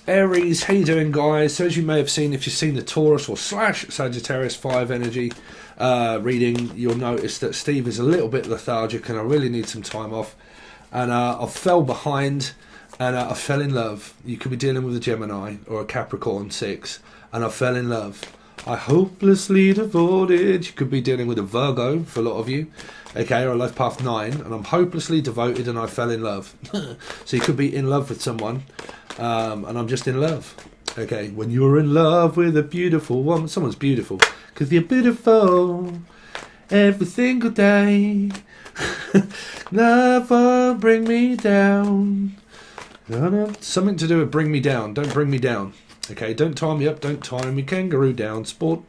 Aries, how you doing, guys? So as you may have seen, if you've seen the Taurus or slash Sagittarius 5 energy reading, you'll notice that Steve is a little bit lethargic and I really need some time off. And I fell behind and I fell in love. You could be dealing with a Gemini or a Capricorn 6 and I fell in love. I hopelessly devoted. You could be dealing with a Virgo for a lot of you, okay, or a life path 9, and I'm hopelessly devoted and I fell in love. So you could be in love with someone, and I'm just in love. Okay, when you're in love with a beautiful woman, someone's beautiful, because you're beautiful every single day. Never bring me down. Something to do with bring me down. Don't bring me down. Okay, don't tie me up, don't tie me kangaroo down. Sport,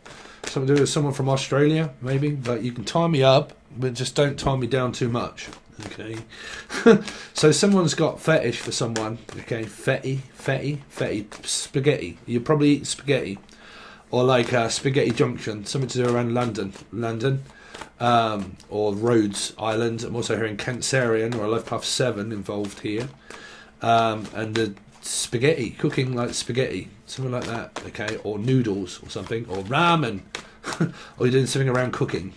something to do with someone from Australia, maybe, but you can tie me up, but just don't tie me down too much. Okay, so someone's got fetish for someone. Okay, fetty, spaghetti. You probably eat spaghetti, or like Spaghetti Junction, something to do around London, or Rhodes Island. I'm also hearing Cancerian or a Life Path 7 involved here, and the spaghetti, cooking like spaghetti, something like that, okay, or noodles or something, or ramen, or you're doing something around cooking.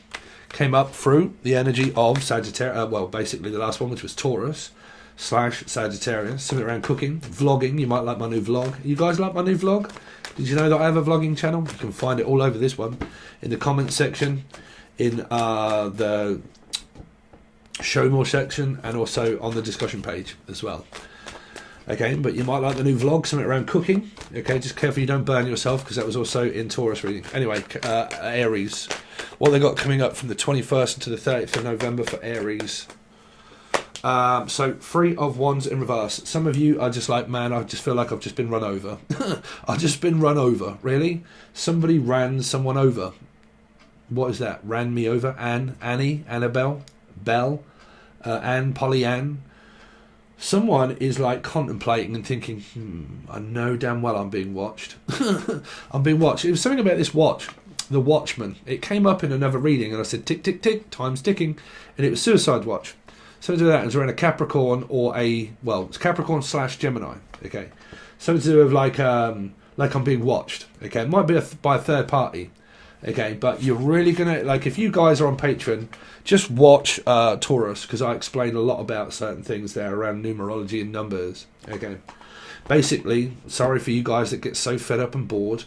Came up through the energy of Sagittarius, well, basically the last one, which was Taurus slash Sagittarius, something around cooking, vlogging. You might like my new vlog. You guys like my new vlog? Did you know that I have a vlogging channel? You can find it all over this one, in the comments section, in the show more section, and also on the discussion page as well. Okay, but you might like the new vlog, something around cooking. Okay, just careful you don't burn yourself, because that was also in Taurus reading. Anyway, Aries. What they got coming up from the 21st to the 30th of November for Aries. So, 3 of Wands in reverse. Some of you are just like, man, I just feel like I've just been run over. I've just been run over. Really? Somebody ran someone over. What is that? Ran me over? Annie, Annabelle, Belle, Anne, Pollyanne. Someone is like contemplating and thinking, I know damn well I'm being watched. I'm being watched. It was something about this watch, the Watchman. It came up in another reading and I said, tick, tick, tick, time's ticking. And it was Suicide Watch. Something to do with that. It was around a Capricorn or it's Capricorn slash Gemini. Okay. Something to do with like I'm being watched. Okay. It might be by a third party. Okay, but you're really gonna, like, if you guys are on Patron, just watch Taurus, because I explain a lot about certain things there around numerology and numbers. Okay, basically, sorry for you guys that get so fed up and bored,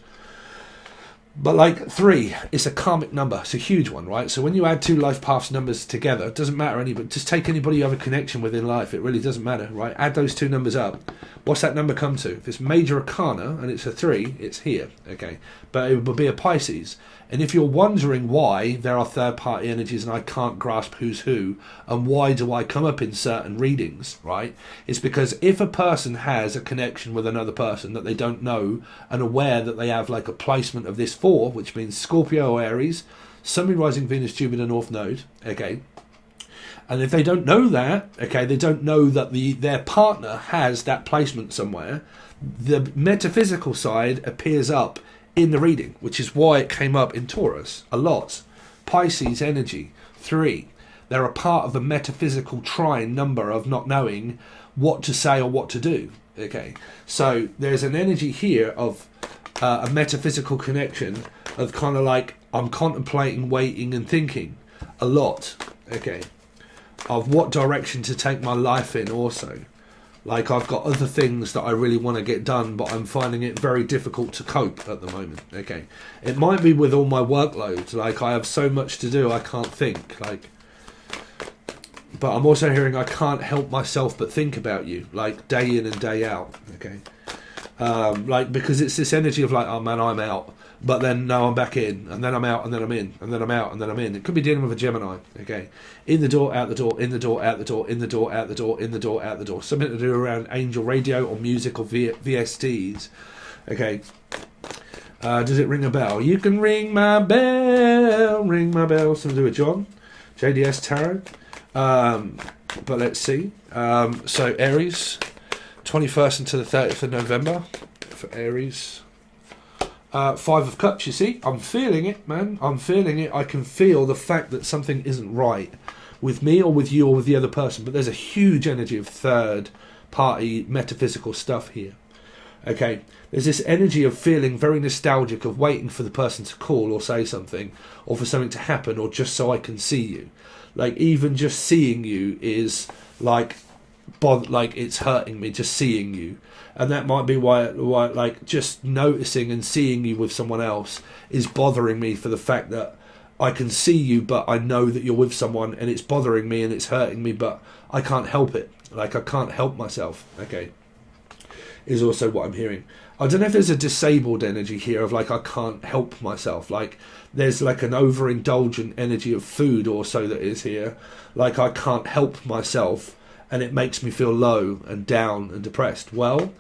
but like 3, it's a karmic number. It's a huge one, right? So when you add 2 life paths numbers together, it doesn't matter but just take anybody you have a connection with in life. It really doesn't matter, right? Add those 2 numbers up. What's that number come to? If it's major arcana and it's a 3, it's here. Okay, but it would be a Pisces. And if you're wondering why there are third-party energies and I can't grasp who's who, and why do I come up in certain readings, right? It's because if a person has a connection with another person that they don't know and aware that they have like a placement of this 4, which means Scorpio or Aries, Sun, Moon, Rising, Venus, Jupiter, North Node, okay? And if they don't know that, okay, they don't know that their partner has that placement somewhere, the metaphysical side appears up in the reading, which is why it came up in Taurus a lot. Pisces energy, 3. They're a part of the metaphysical trine number of not knowing what to say or what to do. Okay, so there's an energy here of a metaphysical connection of kind of like I'm contemplating, waiting and thinking a lot. Okay, of what direction to take my life in also. Like, I've got other things that I really want to get done, but I'm finding it very difficult to cope at the moment. Okay, it might be with all my workloads. Like, I have so much to do, I can't think. Like, but I'm also hearing I can't help myself but think about you, like day in and day out. Okay, like, because it's this energy of like, oh man, I'm out, but then no, I'm back in, and then I'm out, and then I'm in, and then I'm out, and then I'm in. It could be dealing with a Gemini. Okay, in the door, out the door, in the door, out the door, in the door, out the door, in the door, out the door. Something to do around angel radio or music or VSTs. Okay, does it ring a bell? You can ring my bell, ring my bell. Something to do with John, JDS Tarot. But let's see. So Aries, 21st until the 30th of November for Aries. 5 of Cups, you see. I'm feeling it, man. I'm feeling it. I can feel the fact that something isn't right with me or with you or with the other person. But there's a huge energy of third party metaphysical stuff here. Okay, there's this energy of feeling very nostalgic, of waiting for the person to call or say something, or for something to happen, or just so I can see you. Like, even just seeing you is like it's hurting me, just seeing you. And that might be why like just noticing and seeing you with someone else is bothering me, for the fact that I can see you, but I know that you're with someone, and it's bothering me and it's hurting me, but I can't help it. Like, I can't help myself. Okay, is also what I'm hearing. I don't know if there's a disabled energy here of like, I can't help myself. Like, there's like an overindulgent energy of food also that is here. Like, I can't help myself, and it makes me feel low and down and depressed. Well,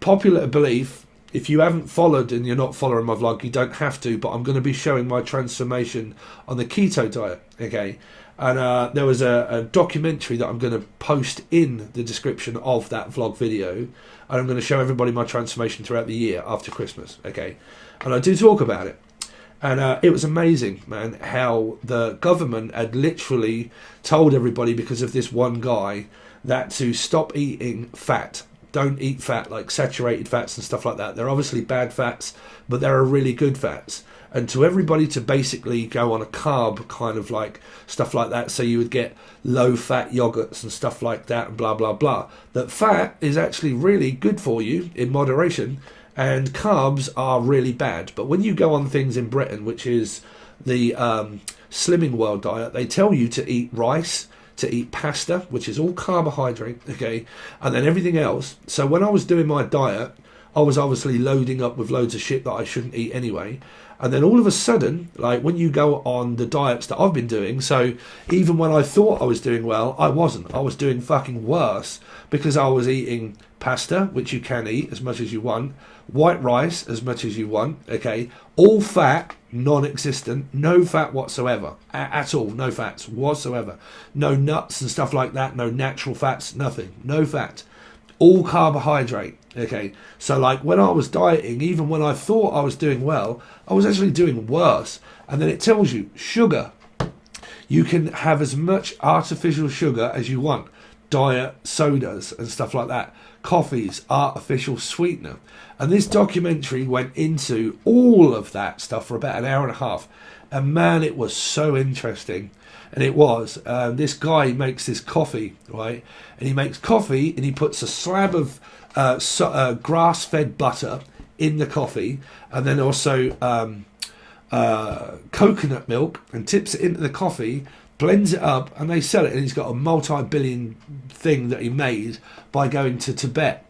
popular belief, if you haven't followed and you're not following my vlog, you don't have to, but I'm going to be showing my transformation on the keto diet, okay? And there was a documentary that I'm going to post in the description of that vlog video, and I'm going to show everybody my transformation throughout the year after Christmas, okay? And I do talk about it. And it was amazing, man, how the government had literally told everybody, because of this one guy, that to stop eating fat. Don't eat fat, like saturated fats and stuff like that. They're obviously bad fats, but there are really good fats. And to everybody to basically go on a carb kind of like stuff like that, so you would get low fat yogurts and stuff like that and blah, blah, blah. That fat is actually really good for you in moderation, and carbs are really bad. But when you go on things in Britain, which is the Slimming World diet, they tell you to eat rice, to eat pasta, which is all carbohydrate, okay, and then everything else. So when I was doing my diet, I was obviously loading up with loads of shit that I shouldn't eat anyway. And then all of a sudden, like when you go on the diets that I've been doing, so even when I thought I was doing well, I wasn't. I was doing fucking worse, because I was eating pasta, which you can eat as much as you want, white rice as much as you want, okay, all fat, non-existent, no fat whatsoever, at all, no fats whatsoever, no nuts and stuff like that, no natural fats, nothing, no fat, all carbohydrate, okay. So like when I was dieting, even when I thought I was doing well, I was actually doing worse. And then it tells you, sugar, you can have as much artificial sugar as you want, diet sodas and stuff like that, coffees, artificial sweetener. And this documentary went into all of that stuff for about an hour and a half, and man, it was so interesting. And it was, this guy makes this coffee, right, and he makes coffee and he puts a slab of grass-fed butter in the coffee, and then also coconut milk, and tips it into the coffee, blends it up, and they sell it. And he's got a multi-billion thing that he made by going to Tibet.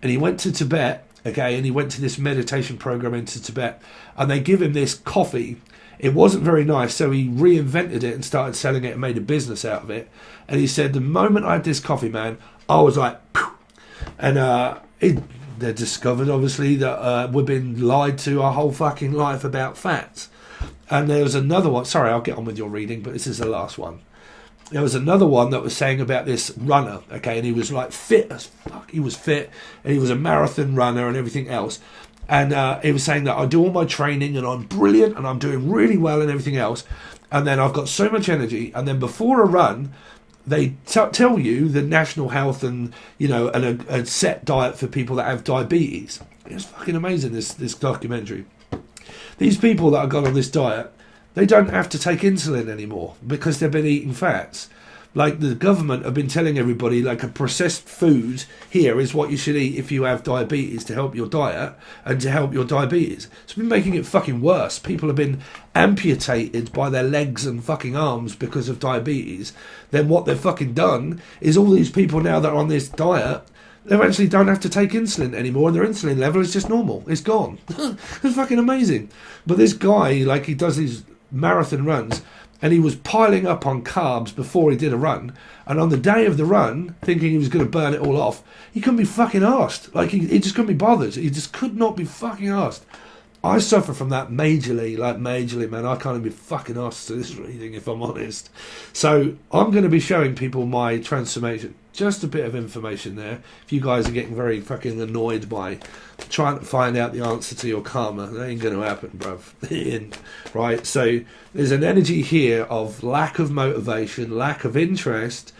And he went to Tibet, okay, and he went to this meditation program into Tibet, and they give him this coffee. It wasn't very nice, so he reinvented it and started selling it and made a business out of it. And he said, the moment I had this coffee, man, I was like, phew. And they discovered, obviously, that we've been lied to our whole fucking life about fats. And there was another one, sorry, I'll get on with your reading, but this is the last one. There was another one that was saying about this runner, okay, and he was like fit as fuck. He was fit, and he was a marathon runner and everything else. And he was saying that I do all my training and I'm brilliant and I'm doing really well and everything else. And then I've got so much energy. And then before a run, they tell you the national health and, you know, and a set diet for people that have diabetes. It's fucking amazing, this documentary. These people that have gone on this diet, they don't have to take insulin anymore because they've been eating fats. Like the government have been telling everybody, like a processed food here is what you should eat if you have diabetes to help your diet and to help your diabetes. It's been making it fucking worse. People have been amputated by their legs and fucking arms because of diabetes. Then what they've fucking done is all these people now that are on this diet, they actually don't have to take insulin anymore, and their insulin level is just normal. It's gone. It's fucking amazing. But this guy, like, he does these marathon runs, and he was piling up on carbs before he did a run. And on the day of the run, thinking he was going to burn it all off, he couldn't be fucking arsed. Like, he just couldn't be bothered. He just could not be fucking arsed. I suffer from that majorly, man. I can't even be fucking arsed to this reading, if I'm honest. So I'm going to be showing people my transformation. Just a bit of information there. If you guys are getting very fucking annoyed by trying to find out the answer to your karma, that ain't going to happen, bruv. Right? So there's an energy here of lack of motivation, lack of interest,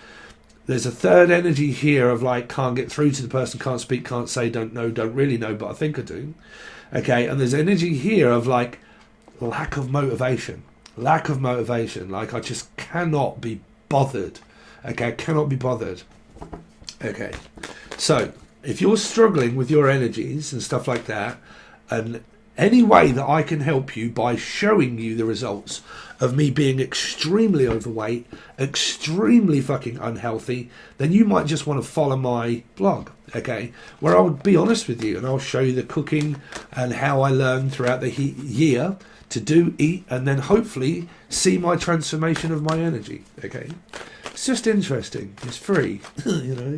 There's a third energy here of like, can't get through to the person, can't speak, can't say, don't know, don't really know, but I think I do. Okay, and there's energy here of like lack of motivation. Lack of motivation. Like, I just cannot be bothered. Okay, I cannot be bothered. Okay, so if you're struggling with your energies and stuff like that, and any way that I can help you by showing you the results of me being extremely overweight, extremely fucking unhealthy, then you might just want to follow my blog, okay, where I'll be honest with you and I'll show you the cooking and how I learned throughout the year to eat, and then hopefully see my transformation of my energy, okay. It's just interesting. It's free, you know.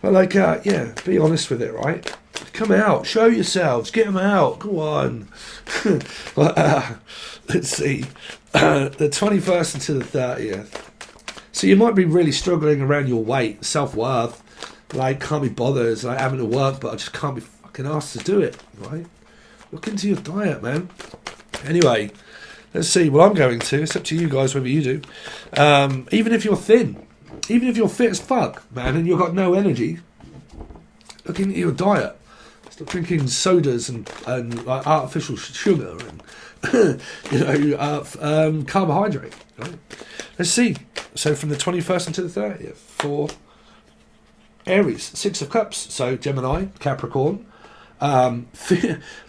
But like, yeah, be honest with it, right? Come out, show yourselves, get them out. Go on. Let's see, the 21st until the 30th. So you might be really struggling around your weight, self-worth. Like, can't be bothered. It's like having to work, but I just can't be fucking asked to do it, right? Look into your diet, man. Anyway. Let's see. Well, I'm going to. It's up to you guys whether you do. Even if you're thin, even if you're fit as fuck, man, and you've got no energy, look into your diet. Stop drinking sodas and like artificial sugar and you know, carbohydrate. Right? Let's see. So from the 21st until the 30th for Aries, 6 of Cups. So Gemini, Capricorn.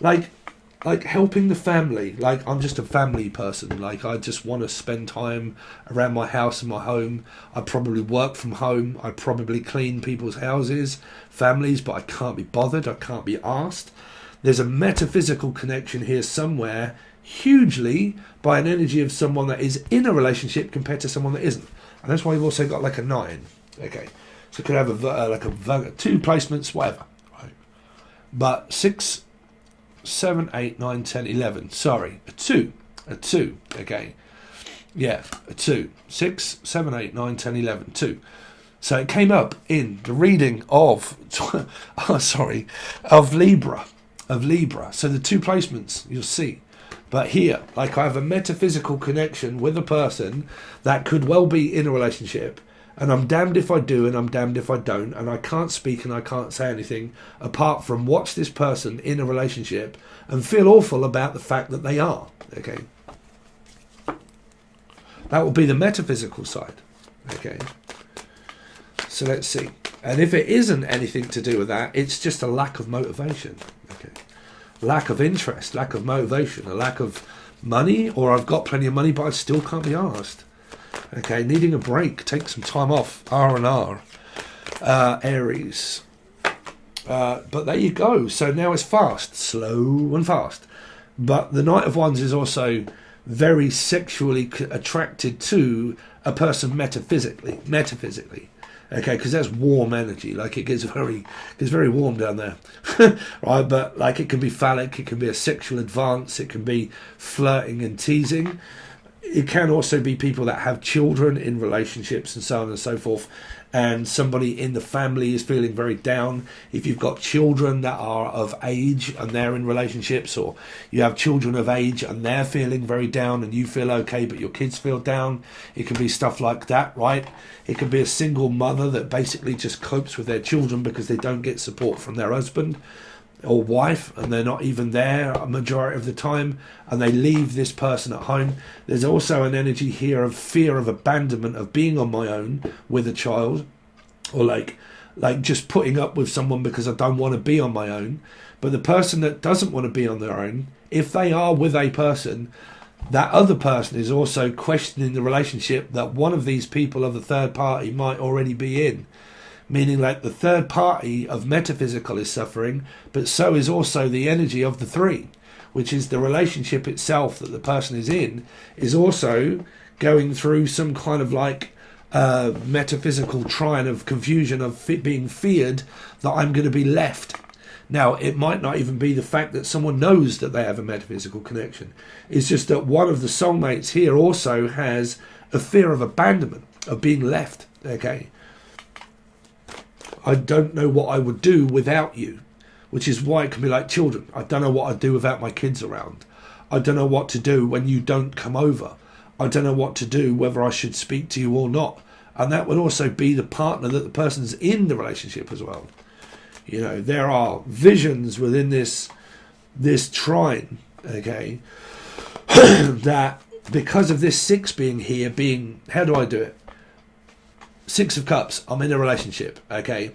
Like helping the family. Like, I'm just a family person. Like, I just want to spend time around my house and my home. I probably work from home. I probably clean people's houses, families, but I can't be bothered. I can't be asked. There's a metaphysical connection here somewhere, hugely, by an energy of someone that is in a relationship compared to someone that isn't. And that's why you've also got like a 9. Okay, so it could have a 2 placements, whatever. Right, but 6, 7, 8, 9, 10, 11. Sorry, a 2. Okay, yeah, a 2. 6, 7, 8, 9, 10, 11. 2. So it came up in the reading of of Libra. So the 2 placements you'll see. But here, like, I have a metaphysical connection with a person that could well be in a relationship, and I'm damned if I do and I'm damned if I don't, and I can't speak and I can't say anything apart from watch this person in a relationship and feel awful about the fact that they are. Okay, that will be the metaphysical side. Okay, so let's see. And if it isn't anything to do with that, it's just a lack of motivation. Okay, lack of interest, lack of motivation, a lack of money, or I've got plenty of money but I still can't be asked. Okay, needing a break, take some time off, R&R, Aries. But there you go. So now it's fast, slow and fast. But the Knight of Wands is also very sexually attracted to a person metaphysically. Okay, because that's warm energy. Like, it gets very warm down there, right? But like, it can be phallic, it can be a sexual advance, it can be flirting and teasing. It can also be people that have children in relationships and so on and so forth, and somebody in the family is feeling very down. If you've got children that are of age and they're in relationships, or you have children of age and they're feeling very down and you feel okay but your kids feel down, it can be stuff like that, right? It could be a single mother that basically just copes with their children because they don't get support from their husband or wife, and they're not even there a majority of the time, and they leave this person at home. There's also an energy here of fear of abandonment, of being on my own with a child, or like just putting up with someone because I don't want to be on my own. But the person that doesn't want to be on their own, if they are with a person, that other person is also questioning the relationship that one of these people of the third party might already be in. Meaning, like, the third party of metaphysical is suffering, but so is also the energy of the 3, which is the relationship itself that the person is in, is also going through some kind of like metaphysical trine of confusion of being feared that I'm going to be left. Now, it might not even be the fact that someone knows that they have a metaphysical connection. It's just that one of the soulmates here also has a fear of abandonment, of being left. Okay. I don't know what I would do without you, which is why it can be like children. I don't know what I'd do without my kids around. I don't know what to do when you don't come over. I don't know what to do, whether I should speak to you or not. And that would also be the partner that the person's in the relationship as well. You know, there are visions within this trine, okay, that because of this 6 being here, how do I do it? 6 of Cups, I'm in a relationship, okay?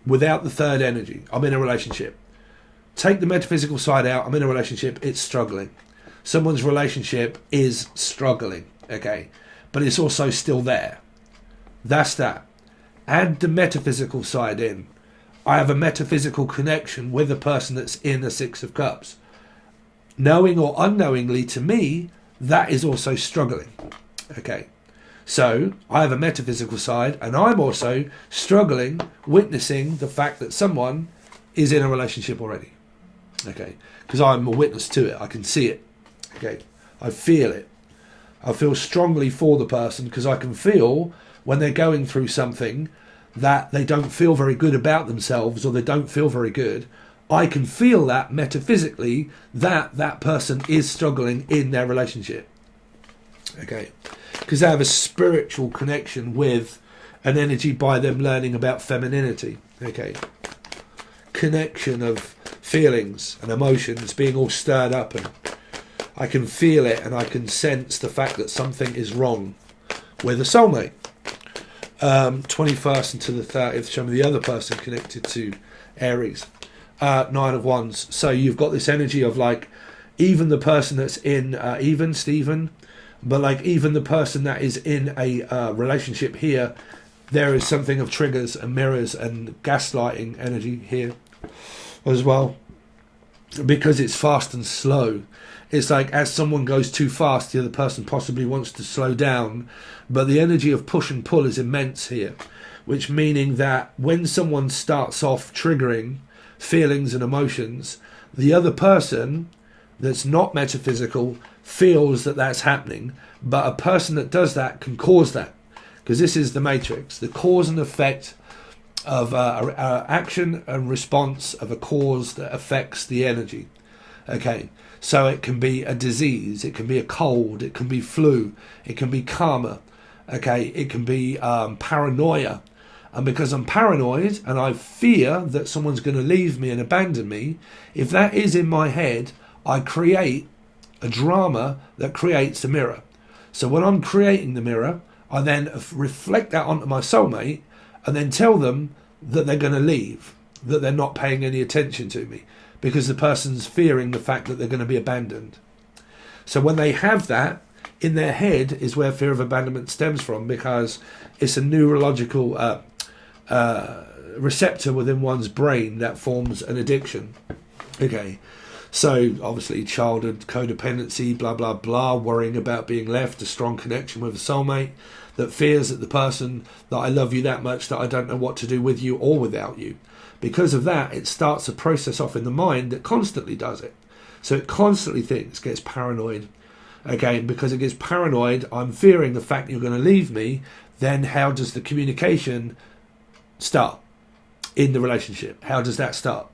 Without the 3rd energy, I'm in a relationship. Take the metaphysical side out, I'm in a relationship, it's struggling. Someone's relationship is struggling, okay? But it's also still there. That's that. Add the metaphysical side in. I have a metaphysical connection with a person that's in a 6 of Cups. Knowing or unknowingly, to me, that is also struggling. Okay. So, I have a metaphysical side, and I'm also struggling, witnessing the fact that someone is in a relationship already. Okay. Because I'm a witness to it. I can see it. Okay. I feel it. I feel strongly for the person because I can feel when they're going through something that they don't feel very good about themselves or they don't feel very good. I can feel that metaphysically that person is struggling in their relationship. Okay. Because they have a spiritual connection with an energy by them learning about femininity. Okay. Connection of feelings and emotions being all stirred up, and I can feel it and I can sense the fact that something is wrong with a soulmate. 21st into the 30th, show me the other person connected to Aries. 9 of Wands. So you've got this energy of like, even the person that's in, Stephen, but like even the person that is in a relationship here, there is something of triggers and mirrors and gaslighting energy here as well. Because it's fast and slow. It's like as someone goes too fast, the other person possibly wants to slow down. But the energy of push and pull is immense here. Which meaning that when someone starts off triggering feelings and emotions, the other person that's not metaphysical feels that that's happening. But a person that does that can cause that. Because this is the matrix. The cause and effect of action and response of a cause that affects the energy. Okay. So it can be a disease, it can be a cold, it can be flu, it can be karma, okay, it can be paranoia. And because I'm paranoid and I fear that someone's going to leave me and abandon me, if that is in my head, I create a drama that creates a mirror. So when I'm creating the mirror, I then reflect that onto my soulmate and then tell them that they're going to leave, that they're not paying any attention to me. Because the person's fearing the fact that they're going to be abandoned. So when they have that, in their head is where fear of abandonment stems from, because it's a neurological receptor within one's brain that forms an addiction. Okay, so obviously childhood codependency, blah, blah, blah, worrying about being left, a strong connection with a soulmate that fears that the person, that I love you that much that I don't know what to do with you or without you. Because of that, it starts a process off in the mind that constantly does it. So it constantly thinks, gets paranoid. Again, because it gets paranoid, I'm fearing the fact you're going to leave me, then how does the communication start in the relationship? How does that start?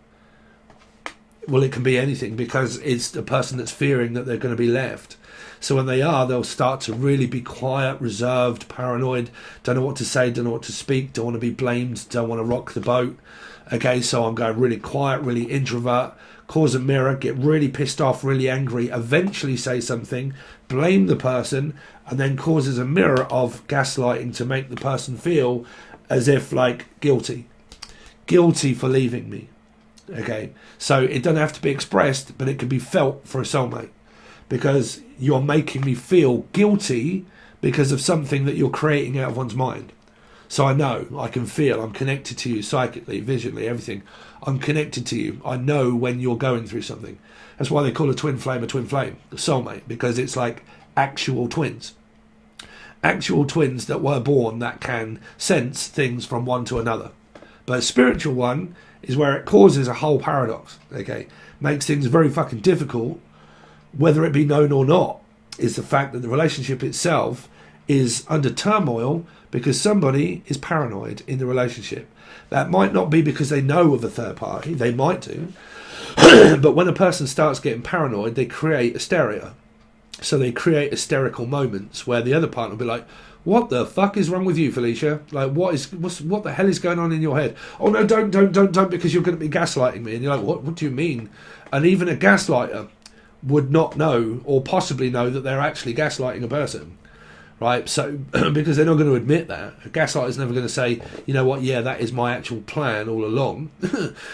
Well, it can be anything, because it's the person that's fearing that they're going to be left. So when they are, they'll start to really be quiet, reserved, paranoid, don't know what to say, don't know what to speak, don't want to be blamed, don't want to rock the boat. Okay, so I'm going really quiet, really introvert, cause a mirror, get really pissed off, really angry, eventually say something, blame the person, and then causes a mirror of gaslighting to make the person feel as if like guilty for leaving me. Okay, so it doesn't have to be expressed, but it can be felt for a soulmate, because you're making me feel guilty because of something that you're creating out of one's mind. So I know, I can feel, I'm connected to you psychically, visually, everything. I'm connected to you. I know when you're going through something. That's why they call a twin flame, a soulmate, because it's like actual twins. Actual twins that were born that can sense things from one to another. But a spiritual one is where it causes a whole paradox, okay? Makes things very fucking difficult, whether it be known or not, is the fact that the relationship itself is under turmoil because somebody is paranoid in the relationship. That might not be because they know of a third party, they might do, but when a person starts getting paranoid, they create hysteria. So they create hysterical moments where the other partner will be like, what the fuck is wrong with you, Felicia? Like, what the hell is going on in your head? Oh no, don't, because you're going to be gaslighting me. And you're like, what do you mean? And even a gaslighter would not know, or possibly know, that they're actually gaslighting a person, right? So, because they're not going to admit that. A gaslighter's never going to say, you know what, yeah, that is my actual plan all along,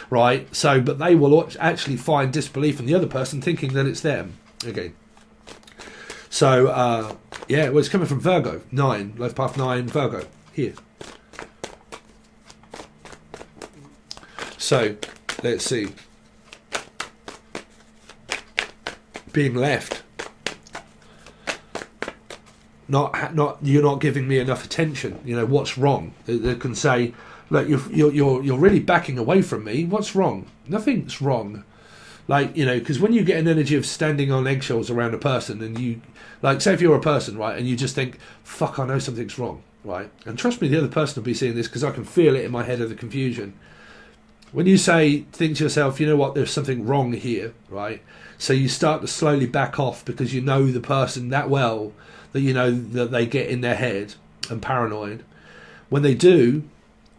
right? So, but they will actually find disbelief in the other person, thinking that it's them. Okay. So, yeah, well, it's coming from Virgo, 9, life path 9, Virgo, here. So, let's see. Being left. Not you're not giving me enough attention. You know, what's wrong? They can say, look, you're really backing away from me. What's wrong? Nothing's wrong. Like, you know, because when you get an energy of standing on eggshells around a person, and you, like, say if you're a person, right, and you just think, fuck, I know something's wrong, right? And trust me, the other person will be seeing this, because I can feel it in my head of the confusion. When you think to yourself, you know what, there's something wrong here, right? So you start to slowly back off, because you know the person that well, that you know that they get in their head and paranoid. When they do,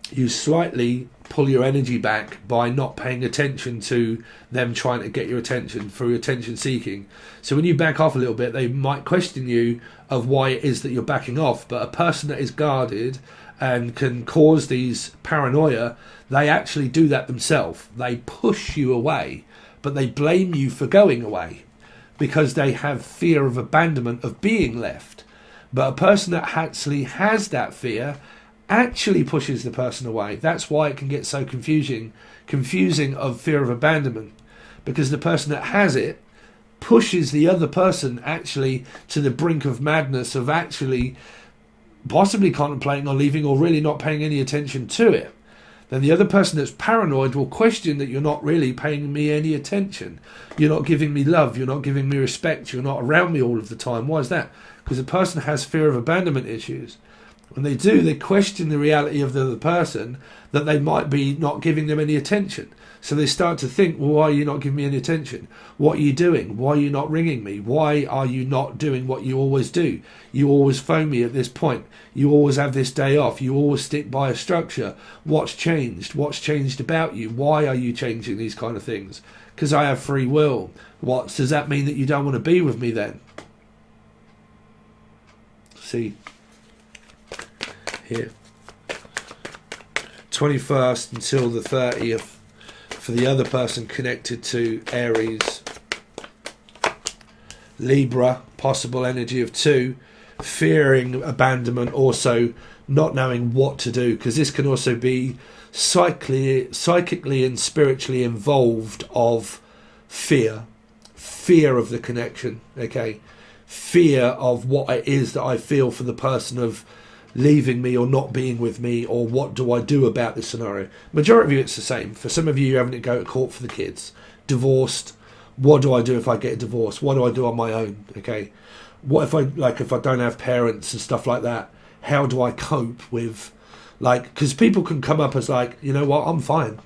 you slightly pull your energy back by not paying attention to them trying to get your attention through attention seeking. So when you back off a little bit, they might question you of why it is that you're backing off. But a person that is guarded and can cause these paranoia, they actually do that themselves. They push you away, but they blame you for going away because they have fear of abandonment, of being left. But a person that actually has that fear actually pushes the person away. That's why it can get so confusing of fear of abandonment, because the person that has it pushes the other person actually to the brink of madness, of actually possibly contemplating on leaving, or really not paying any attention to it. Then the other person that's paranoid will question that you're not really paying me any attention. You're not giving me love. You're not giving me respect. You're not around me all of the time. Why is that? Because the person has fear of abandonment issues. When they do, they question the reality of the other person, that they might be not giving them any attention. So they start to think, well, why are you not giving me any attention? What are you doing? Why are you not ringing me? Why are you not doing what you always do? You always phone me at this point. You always have this day off. You always stick by a structure. What's changed? What's changed about you? Why are you changing these kind of things? Because I have free will. What does that mean, that you don't want to be with me then? See? Here, 21st until the 30th for the other person connected to Aries. Libra, possible energy of 2, fearing abandonment, also not knowing what to do, because this can also be psychically and spiritually involved of fear of the connection, okay? Fear of what it is that I feel for the person of leaving me or not being with me, or what do I do about this scenario. Majority of you, it's the same. For some of you, you're having to go to court for the kids. Divorced. What do I do if I get a divorce? What do I do on my own? Okay. What if if I don't have parents and stuff like that? How do I cope with, because people can come up as you know what, I'm fine.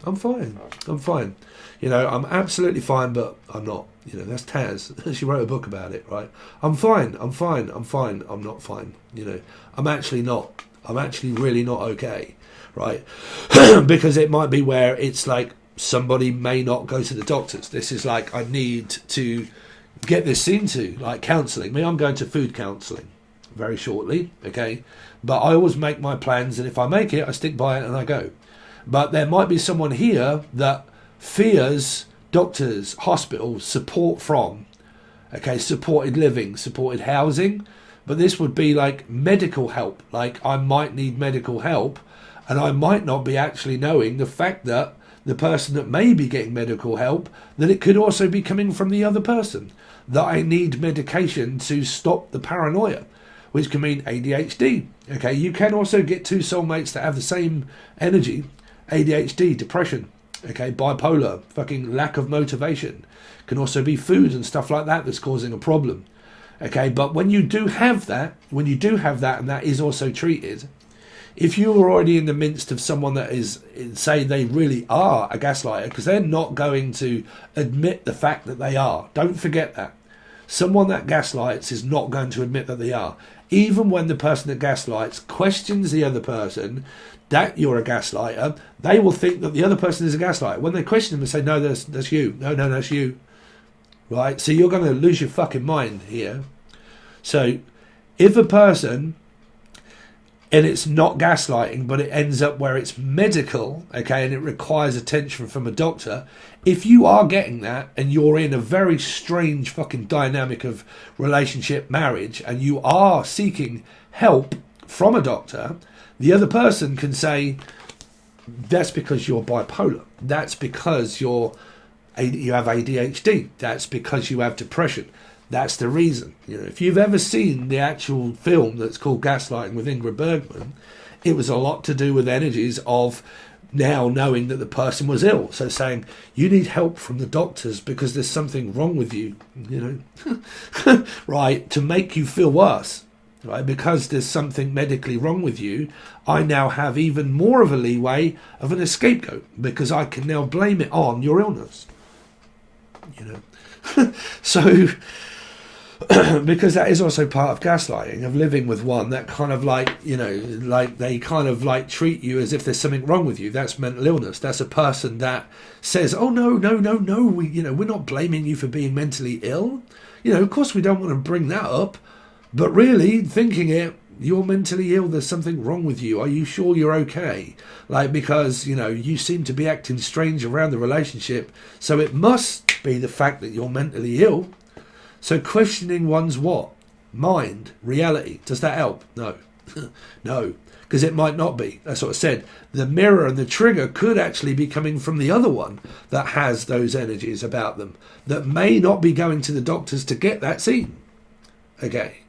You know, I'm absolutely fine, but I'm not. You know, that's Taz. She wrote a book about it, right? I'm fine. I'm not fine. You know, I'm actually not. I'm actually really not okay, right? Because it might be where it's somebody may not go to the doctors. This is I need to get this into, counselling. Me, I'm going to food counselling very shortly, okay? But I always make my plans, and if I make it, I stick by it and I go. But there might be someone here that fears doctors, hospitals, support from, supported living, supported housing, but this would be medical help. I might need medical help, and I might not be actually knowing the fact that the person that may be getting medical help, that it could also be coming from the other person, that I need medication to stop the paranoia, which can mean ADHD. Okay, you can also get 2 soulmates that have the same energy, ADHD, depression. Okay, bipolar, fucking lack of motivation. Can also be food and stuff like that that's causing a problem. Okay, but when you do have that, and that is also treated, if you are already in the midst of someone that is, say they really are a gaslighter, because they're not going to admit the fact that they are. Don't forget that. Someone that gaslights is not going to admit that they are. Even when the person that gaslights questions the other person that you're a gaslighter, they will think that the other person is a gaslighter. When they question them and say, no, that's you. No, that's you. Right? So you're going to lose your fucking mind here. So if a person, and it's not gaslighting, but it ends up where it's medical, okay, and it requires attention from a doctor, if you are getting that and you're in a very strange fucking dynamic of relationship, marriage, and you are seeking help from a doctor, the other person can say, that's because you're bipolar. That's because you have ADHD. That's because you have depression. That's the reason. You know, if you've ever seen the actual film that's called Gaslighting with Ingrid Bergman, it was a lot to do with energies of now knowing that the person was ill. So saying, you need help from the doctors because there's something wrong with you, you know, right, to make you feel worse. Right, because there's something medically wrong with you, I now have even more of a leeway of an scapegoat because I can now blame it on your illness. You know, so because that is also part of gaslighting, of living with one that kind of like, you know, like they kind of like treat you as if there's something wrong with you. That's mental illness. That's a person that says, oh no, we're not blaming you for being mentally ill. You know, of course we don't want to bring that up. But really, thinking it, you're mentally ill, there's something wrong with you. Are you sure you're okay? Like, because, you know, you seem to be acting strange around the relationship. So it must be the fact that you're mentally ill. So questioning one's what? Mind, reality. Does that help? No. No. Because it might not be. That's what I said. The mirror and the trigger could actually be coming from the other one that has those energies about them. That may not be going to the doctors to get that seen. Okay.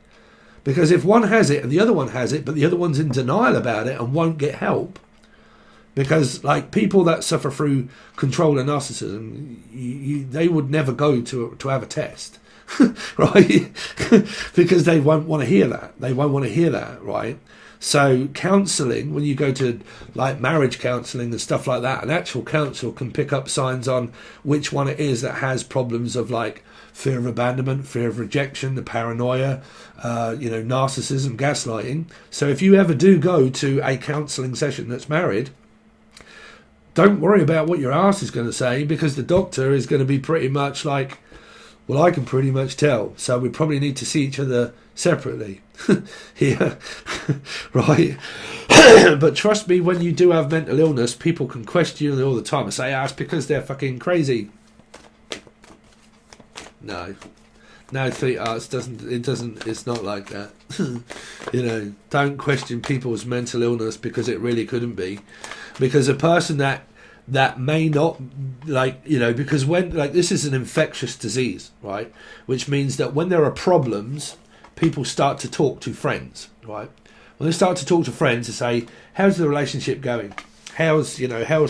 Because if one has it and the other one has it, but the other one's in denial about it and won't get help, because like people that suffer through control and narcissism, they would never go to have a test, right? Because they won't want to hear that. They won't want to hear that, right? So counselling, when you go to like marriage counselling and stuff like that, an actual counsel can pick up signs on which one it is that has problems of like fear of abandonment, fear of rejection, the paranoia, narcissism, gaslighting. So if you ever do go to a counselling session that's married, don't worry about what your ass is going to say, because the doctor is going to be pretty much like, well, I can pretty much tell, so we probably need to see each other separately. Yeah, right. But trust me, when you do have mental illness, people can question you all the time and say, it's because they're fucking crazy. No, sweethearts, it's not like that. You know, don't question people's mental illness because it really couldn't be. Because a person that may not, like, you know, because when, like, this is an infectious disease, right? Which means that when there are problems, people start to talk to friends, right? When they start to talk to friends to say, how's the relationship going? How's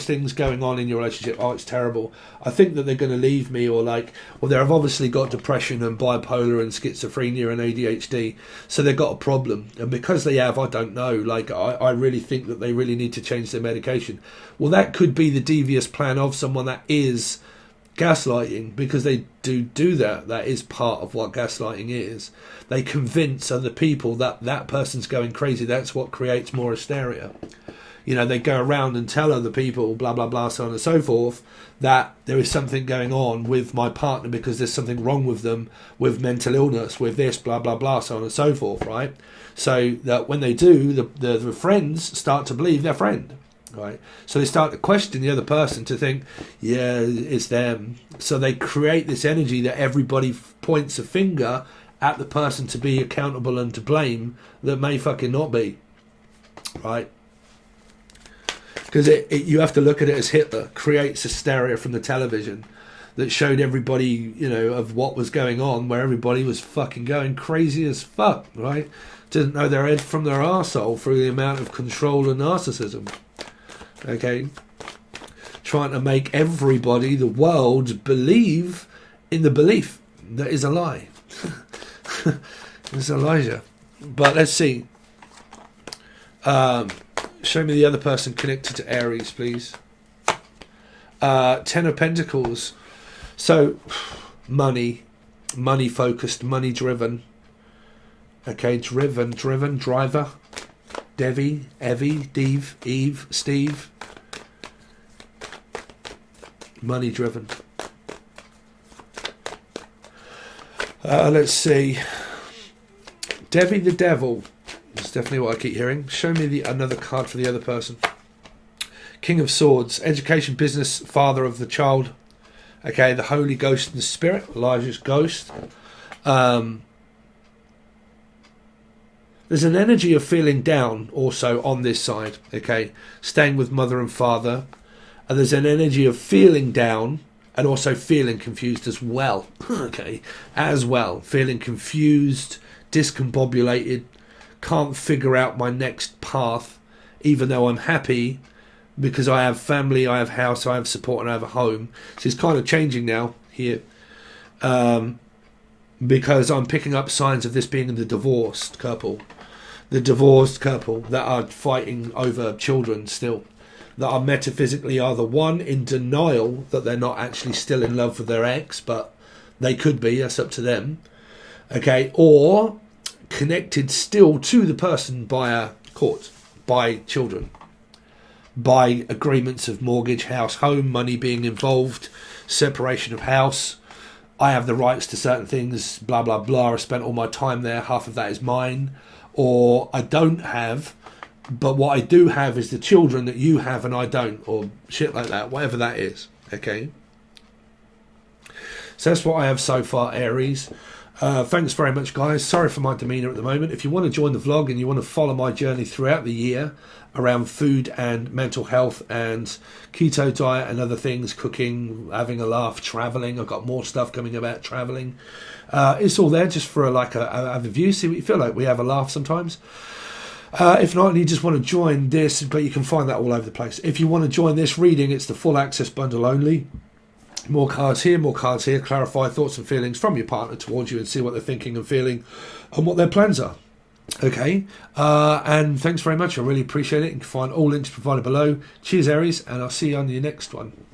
things going on in your relationship? Oh, it's terrible. I think that they're going to leave me, or like, well, they've obviously got depression and bipolar and schizophrenia and ADHD, so they've got a problem. And because they have, I don't know, like, I really think that they really need to change their medication. Well, that could be the devious plan of someone that is gaslighting, because they do that. That is part of what gaslighting is. They convince other people that that person's going crazy. That's what creates more hysteria. You know, they go around and tell other people, blah, blah, blah, so on and so forth, that there is something going on with my partner because there's something wrong with them, with mental illness, with this, blah, blah, blah, so on and so forth, right? So that when they do, the friends start to believe their friend, right? So they start to question the other person to think, yeah, it's them. So they create this energy that everybody points a finger at the person to be accountable and to blame that may fucking not be, right? Because you have to look at it as Hitler creates hysteria from the television that showed everybody, you know, of what was going on, where everybody was fucking going crazy as fuck, right? Didn't know their head from their arsehole through the amount of control and narcissism. Okay? Trying to make everybody, the world, believe in the belief that is a lie. It's Elijah. But let's see. Show me the other person connected to Aries, please. 10 of Pentacles. So, money, money focused, money driven. Okay, driven, driver. Devi, Evie, Deve, Eve, Steve. Money driven. Let's see. Devi the devil. That's definitely what I keep hearing. Show me another card for the other person. King of Swords. Education, business, father of the child. Okay, the Holy Ghost and the Spirit. Elijah's ghost. There's an energy of feeling down also on this side. Okay, staying with mother and father. And there's an energy of feeling down and also feeling confused as well. Okay, as well. Feeling confused, discombobulated, can't figure out my next path, even though I'm happy because I have family, I have house, I have support, and I have a home. So it's kind of changing now here. Because I'm picking up signs of this being the divorced couple. The divorced couple that are fighting over children still. That are metaphysically either one in denial that they're not actually still in love with their ex, but they could be, that's up to them. Okay, or connected still to the person by a court, by children, by agreements of mortgage, house, home, money being involved, separation of house. I have the rights to certain things, blah, blah, blah. I spent all my time there. Half of that is mine. Or I don't have, but what I do have is the children that you have and I don't, or shit like that, whatever that is. Okay. So that's what I have so far, Aries. Thanks very much, guys. Sorry for my demeanour at the moment. If you want to join the vlog and you want to follow my journey throughout the year around food and mental health and keto diet and other things, cooking, having a laugh, travelling. I've got more stuff coming about travelling. It's all there just for a review, see what you feel like. We have a laugh sometimes. If not, and you just want to join this, but you can find that all over the place. If you want to join this reading, it's the full access bundle only. More cards here, more cards here. Clarify thoughts and feelings from your partner towards you and see what they're thinking and feeling and what their plans are. Okay, and thanks very much. I really appreciate it. You can find all links provided below. Cheers, Aries, and I'll see you on your next one.